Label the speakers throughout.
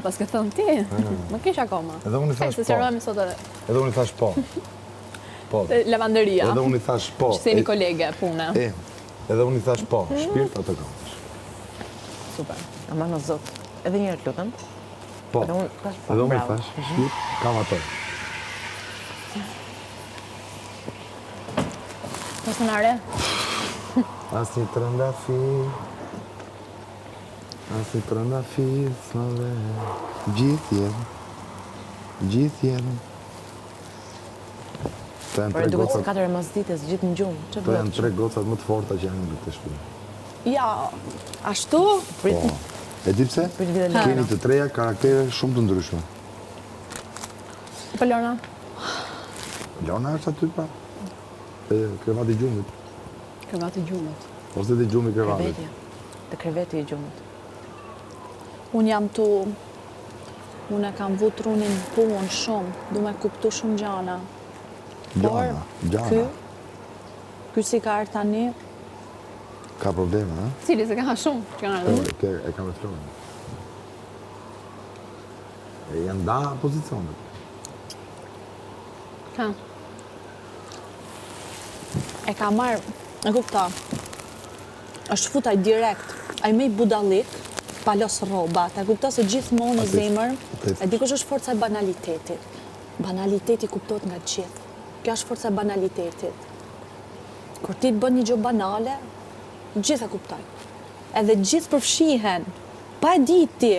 Speaker 1: Pas ke thënë ti? Më kish akoma.
Speaker 2: Edhe unë i thash
Speaker 1: Se
Speaker 2: po.
Speaker 1: serojmë sot edhe.
Speaker 2: Edhe unë i thash po. Po.
Speaker 1: Lavanderia.
Speaker 2: Edhe unë i thash po.
Speaker 1: Që jeni kolege pune.
Speaker 2: Edhe unë i thash po. Shpirt atë kam.
Speaker 1: Super.
Speaker 3: Ama në zot. Edhe një herë të lutem.
Speaker 2: Po.
Speaker 3: Edhe unë thash po.
Speaker 2: Edhe unë i
Speaker 3: Bravo.
Speaker 2: thash shpirt, kam atë.
Speaker 1: Mos më nare.
Speaker 2: Asnjë trëndafi. Asnjë trëndafi, s'mave. Gjithë jenë. Gjithë jenë. Të janë
Speaker 3: Por
Speaker 2: tre
Speaker 3: duket se
Speaker 2: gocat.
Speaker 3: 4 masdites gjithë në gjumë. Çfarë
Speaker 2: Të janë
Speaker 3: bëhet?
Speaker 2: tre gocat më të forta që janë në këtë shtëpi.
Speaker 1: Ja, ashtu?
Speaker 2: Po. E di pse?
Speaker 3: Prit vite lëna.
Speaker 2: Keni të treja karaktere shumë të ndryshme.
Speaker 1: Po Lorna?
Speaker 2: Lona është aty pa. Te krevati i gjumit.
Speaker 1: Krevati gjumët.
Speaker 2: Ose te gjumi i krevatit.
Speaker 3: Kreveti. Te kreveti i gjumit.
Speaker 1: Unë jam tu... Unë e kam vu trunin punë shumë, du me kuptu shumë gjana.
Speaker 2: Gjana, gjana.
Speaker 1: Ky si ka arë tani,
Speaker 2: Ka probleme, ha?
Speaker 1: cili se ka shumë, që kanë ardhur.
Speaker 2: E ka me Florin. E janë da pozicionet.
Speaker 1: Ha. E ka marrë, e kupta, është futaj direkt, a i mej budalik, palos robat, e kupta se gjithmonë në zemër, e dikush është forca e banalitetit. Banaliteti kuptot nga gjithë. Kjo është forca e banalitetit. Kur ti të bën një gjë banale, gjithë e kuptojnë. Edhe gjithë përfshihen, pa e di ti.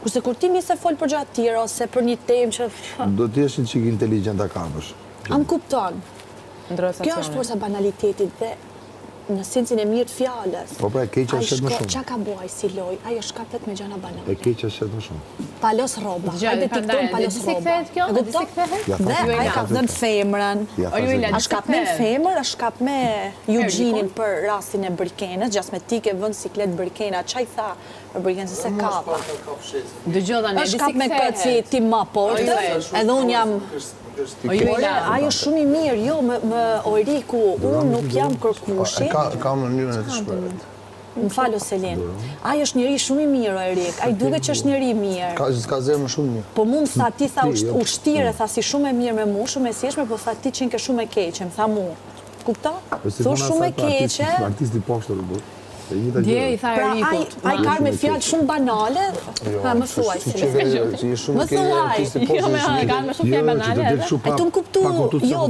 Speaker 1: Kurse kur ti nise fol për gjatë tjera, ose për një temë që...
Speaker 2: Do t'jesh një qik inteligent a kamësh.
Speaker 1: Am kupton.
Speaker 3: Ndrojë
Speaker 1: Kjo është forca e banalitetit dhe në sensin e mirë të fjalës.
Speaker 2: Po pra, e keqja shet më shumë.
Speaker 1: Qa ka buaj si loj? Ajo shkapet me gjana banale.
Speaker 2: E keqja shet më shumë.
Speaker 1: Palos roba.
Speaker 3: Dgjoj,
Speaker 1: Hajde
Speaker 3: prandaj,
Speaker 1: tikton palos
Speaker 3: disi
Speaker 1: roba.
Speaker 3: kthehet kjo?
Speaker 1: E
Speaker 3: Disi
Speaker 1: kupton?
Speaker 3: kthehet?
Speaker 2: Ja,
Speaker 1: Dhe
Speaker 2: thash,
Speaker 1: ai ka dhënë femrën.
Speaker 2: Ja,
Speaker 3: O, ju i la,
Speaker 1: A shkap me femër, a shkap me Eugeninin për rastin e Brikenës, gjasmetike, vënd siklet Brikena, qa i tha për Brikenës se ka pa.
Speaker 3: Dëgjoj tani,
Speaker 1: A
Speaker 3: disi
Speaker 1: shkap me këtë si ti ma portë, edhe unë jam... Por ajo shumë i mirë, jo, më Oriku, unë nuk jam kërkushi.
Speaker 4: Ka mënyrën e të shpërët.
Speaker 1: Më falo Selin. Ai është njëri shumë i mirë, Erik. Ai duket që është njëri i mirë.
Speaker 4: Ka zërë më shumë mirë.
Speaker 1: Po mund tha ti tha ushtire, tha si shumë e mirë me mu, shumë e sjeshme, po tha ti që ke shumë e keqe, më tha mu. Kupta? Thu shumë e keqe.
Speaker 2: Artisti poshtë të bërë.
Speaker 3: Dje i tha
Speaker 1: Pra
Speaker 3: Erikut.
Speaker 1: ai ka me fjalë shumë banale, pa më thuaj Selin.
Speaker 4: Që je shumë
Speaker 1: Më thuaj.
Speaker 4: artisti
Speaker 3: Jo,
Speaker 4: poshtë.
Speaker 3: me ka me shumë fjalë banale.
Speaker 1: E tu më kuptu, jo,